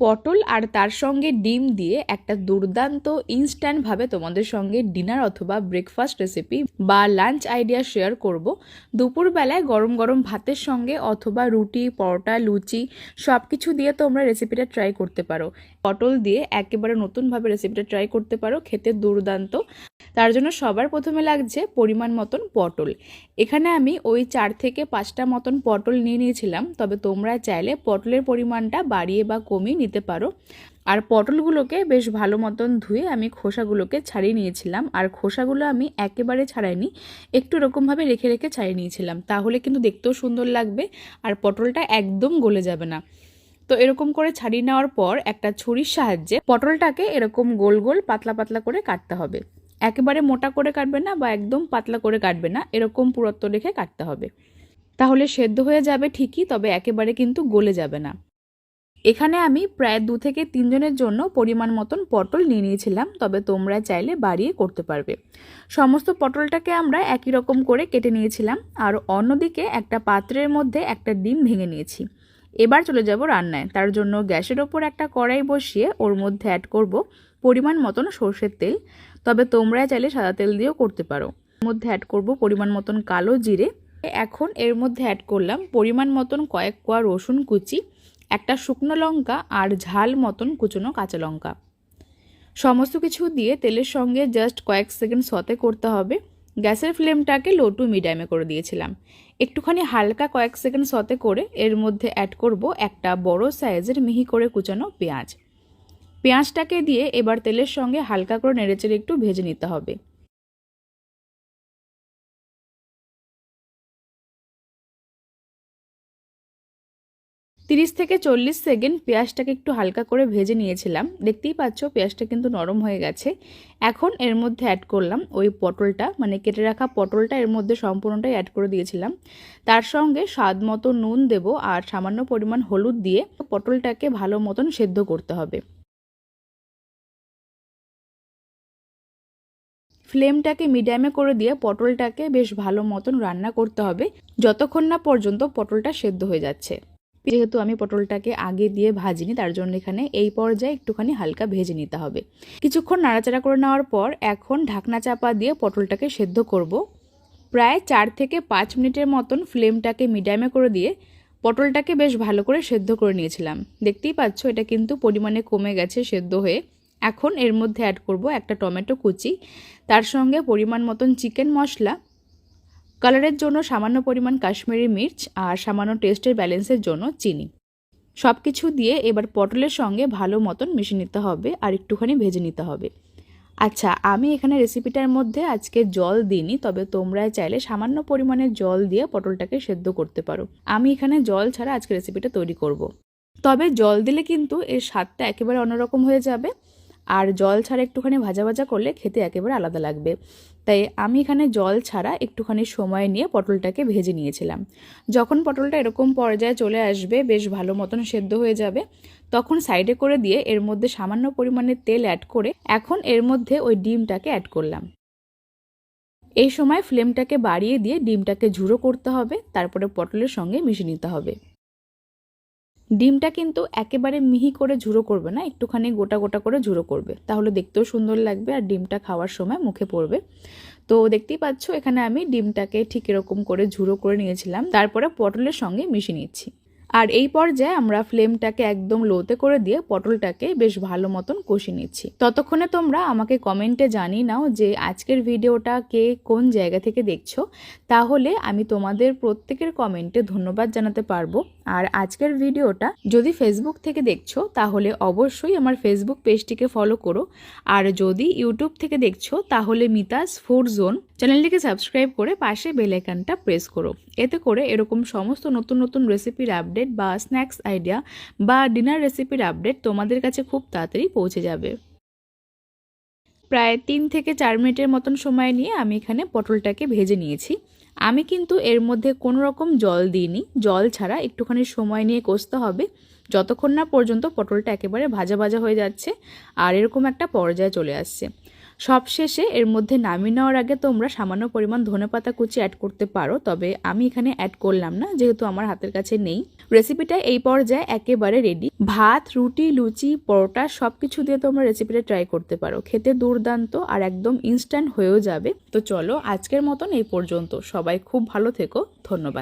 পটল আর তার সঙ্গে ডিম দিয়ে একটা দুর্দান্ত ইনস্ট্যান্টভাবে তোমাদের সঙ্গে ডিনার অথবা ব্রেকফাস্ট রেসিপি বা লাঞ্চ আইডিয়া শেয়ার করব। দুপুরবেলায় গরম গরম ভাতের সঙ্গে অথবা রুটি, পরোটা, লুচি সব কিছু দিয়ে তোমরা রেসিপিটা ট্রাই করতে পারো। পটল দিয়ে একেবারে নতুনভাবে রেসিপিটা ট্রাই করতে পারো, খেতে দুর্দান্ত। তার জন্য সবার প্রথমে লাগছে পরিমাণ মতন পটল। এখানে আমি ওই 4 থেকে 5টা মতন পটল নিয়ে নিয়েছিলাম, তবে তোমরা চাইলে পটলের পরিমাণটা বাড়িয়ে বা কমিয়ে নিতে পারো। আর পটলগুলোকে বেশ ভালো মতন ধুয়ে আমি খোসাগুলোকে ছাড়িয়ে নিয়েছিলাম। আর খোসাগুলো আমি একেবারে ছাড়াইনি, একটু এরকমভাবে রেখে রেখে ছাড়িয়ে নিয়েছিলাম, তাহলে কিন্তু দেখতেও সুন্দর লাগবে আর পটলটা একদম গলে যাবে না। তো এরকম করে ছাড়িয়ে নেওয়ার পর একটা ছুরির সাহায্যে পটলটাকে এরকম গোল গোল পাতলা পাতলা করে কাটতে হবে। একেবারে মোটা করে কাটবে না বা একদম পাতলা করে কাটবে না, এরকম পুরুত্ব রেখে কাটতে হবে। তাহলে সেদ্ধ হয়ে যাবে ঠিকই, তবে একেবারে কিন্তু গলে যাবে না। এখানে আমি প্রায় 2 থেকে 3 জনের জন্য পরিমাণ মতন পটল নিয়ে নিয়েছিলাম, তবে তোমরা চাইলে বাড়িয়ে করতে পারবে। সমস্ত পটলটাকে আমরা একই রকম করে কেটে নিয়েছিলাম। আর অন্যদিকে একটা পাত্রের মধ্যে একটা ডিম ভেঙে নিয়েছি। এবার চলে যাব রান্নায়। তার জন্য গ্যাসের ওপর একটা কড়াই বসিয়ে ওর মধ্যে অ্যাড করব পরিমাণ মতন সর্ষের তেল, তবে তোমরা চাইলে সাদা তেল দিয়েও করতে পারো। এর মধ্যে অ্যাড করব পরিমাণ মতন কালো জিরে। এখন এর মধ্যে অ্যাড করলাম পরিমাণ মতন কয়েক কোয়া রসুন কুচি, একটা শুকনো লঙ্কা আর ঝাল মতন কুচনো কাঁচা লঙ্কা। সমস্ত কিছু দিয়ে তেলের সঙ্গে জাস্ট কয়েক সেকেন্ড সতে করতে হবে। গ্যাসের ফ্লেমটাকে লো টু মিডিয়ামে করে দিয়েছিলাম। একটুখানি হালকা কয়েক সেকেন্ড সতে করে এর মধ্যে অ্যাড করব একটা বড় সাইজের মিহি করে কুচানো পেঁয়াজ। পেঁয়াজটাকে দিয়ে এবার তেলের সঙ্গে হালকা করে নেড়েচেড়ে একটু ভেজে নিতে হবে। 30 থেকে 40 সেকেন্ড পেঁয়াজটাকে একটু হালকা করে ভেজে নিয়েছিলাম। দেখতেই পাচ্ছ পেঁয়াজটা কিন্তু নরম হয়ে গেছে। এখন এর মধ্যে অ্যাড করলাম ওই পটলটা, মানে কেটে রাখা পটলটা এর মধ্যে সম্পূর্ণটাই অ্যাড করে দিয়েছিলাম। তার সঙ্গে স্বাদ মতো নুন দেব আর সামান্য পরিমাণ হলুদ দিয়ে পটলটাকে ভালো মতন সেদ্ধ করতে হবে। ফ্লেমটাকে মিডিয়ামে করে দিয়ে পটলটাকে বেশ ভালো মতন রান্না করতে হবে যতক্ষণ না পর্যন্ত পটলটা সেদ্ধ হয়ে যাচ্ছে। যেহেতু আমি পটলটাকে আগে দিয়ে ভাজিনি, তার জন্য এখানে এই পর্যায়ে একটুখানি হালকা ভেজে নিতে হবে। কিছুক্ষণ নাড়াচাড়া করে নেওয়ার পর এখন ঢাকনা চাপা দিয়ে পটলটাকে সেদ্ধ করব। প্রায় 4 থেকে 5 মিনিটের মতন ফ্লেমটাকে মিডিয়ামে করে দিয়ে পটলটাকে বেশ ভালো করে সেদ্ধ করে নিয়েছিলাম। দেখতেই পাচ্ছ এটা কিন্তু পরিমাণে কমে গেছে সেদ্ধ হয়ে। এখন এর মধ্যে অ্যাড করব একটা টমেটো কুচি, তার সঙ্গে পরিমাণ মতন চিকেন মশলা, কালারের জন্য সামান্য পরিমাণ কাশ্মীরি মির্চ আর সামান্য টেস্টের ব্যালেন্সের জন্য চিনি। সব কিছু দিয়ে এবার পটলের সঙ্গে ভালো মতন মিশিয়ে নিতে হবে আর একটুখানি ভেজে নিতে হবে। আচ্ছা, আমি এখানে রেসিপিটার মধ্যে আজকে জল দিইনি, তবে তোমরা চাইলে সামান্য পরিমাণে জল দিয়ে পটলটাকে সেদ্ধ করতে পারো। আমি এখানে জল ছাড়া আজকে রেসিপিটা তৈরি করব। তবে জল দিলে কিন্তু এর স্বাদটা একেবারে অন্যরকম হয়ে যাবে, আর জল ছাড়া একটুখানি ভাজা ভাজা করলে খেতে একেবারে আলাদা লাগবে। তাই আমি এখানে জল ছাড়া একটুখানি সময় নিয়ে পটলটাকে ভেজে নিয়েছিলাম। যখন পটলটা এরকম পর্যায়ে চলে আসবে, বেশ ভালো মতন সেদ্ধ হয়ে যাবে, তখন সাইডে করে দিয়ে এর মধ্যে সামান্য পরিমাণে তেল অ্যাড করে এখন এর মধ্যে ওই ডিমটাকে অ্যাড করলাম। এই সময় ফ্লেমটাকে বাড়িয়ে দিয়ে ডিমটাকে ঝুড়ো করতে হবে, তারপরে পটলের সঙ্গে মিশিয়ে নিতে হবে। ডিমটা কিন্তু একেবারে মিহি করে ঝুড়ো করবে না, একটুখানি গোটা গোটা করে ঝুড়ো করবে, তাহলে দেখতেও সুন্দর লাগবে আর ডিমটা খাওয়ার সময় মুখে পড়বে। তো দেখতেই পাচ্ছ এখানে আমি ডিমটাকে ঠিক এরকম করে ঝুড়ো করে নিয়েছিলাম, তারপরে পটলের সঙ্গে মিশিয়ে নিচ্ছি। আর এই পর্যায়ে আমরা ফ্লেমটাকে একদম লোতে করে দিয়ে পটলটাকে বেশ ভালো মতন কষিয়ে নিচ্ছি। ততক্ষণে তোমরা আমাকে কমেন্টে জানিয়ে নাও যে আজকের ভিডিওটা কে কোন জায়গা থেকে দেখছো, তাহলে আমি তোমাদের প্রত্যেকের কমেন্টে ধন্যবাদ জানাতে পারবো। আর আজকের ভিডিওটা যদি ফেসবুক থেকে দেখছো তাহলে অবশ্যই আমার ফেসবুক পেজটিকে ফলো করো, আর যদি ইউটিউব থেকে দেখছো তাহলে মিতাস ফুড জোন চ্যানেলটিকে সাবস্ক্রাইব করে পাশে বেল আইকনটা প্রেস করো। এতে করে এরকম সমস্ত নতুন নতুন রেসিপির আপডেট বা স্ন্যাক্স আইডিয়া বা ডিনার রেসিপির আপডেট তোমাদের কাছে খুব তাড়াতাড়ি পৌঁছে যাবে। প্রায় 3 থেকে 4 মিনিটের মতন সময় নিয়ে আমি এখানে পটলটাকে ভেজে নিয়েছি। আমি কিন্তু এর মধ্যে কোনো রকম জল দিইনি, জল ছাড়া একটুখানি সময় নিয়ে কষতে হবে যতক্ষণ না পর্যন্ত পটলটা একেবারে ভাজা ভাজা হয়ে যাচ্ছে আর এরকম একটা পর্যায়ে চলে আসছে। সবশেষে এর মধ্যে নামিয়ে নেওয়ার আগে তোমরা সামান্য পরিমাণ ধনেপাতা কুচি অ্যাড করতে পারো, তবে আমি এখানে অ্যাড করলাম না যেহেতু আমার হাতের কাছে নেই। রেসিপিটা এই পর্যায়ে একেবারে রেডি। ভাত, রুটি, লুচি, পরোটা সবকিছু দিয়ে তোমরা রেসিপিটা ট্রাই করতে পারো। খেতে দুর্দান্ত আর একদম ইনস্ট্যান্ট হয়েও যাবে। তো চলো আজকের মতন এই পর্যন্ত। সবাই খুব ভালো থেকো। ধন্যবাদ।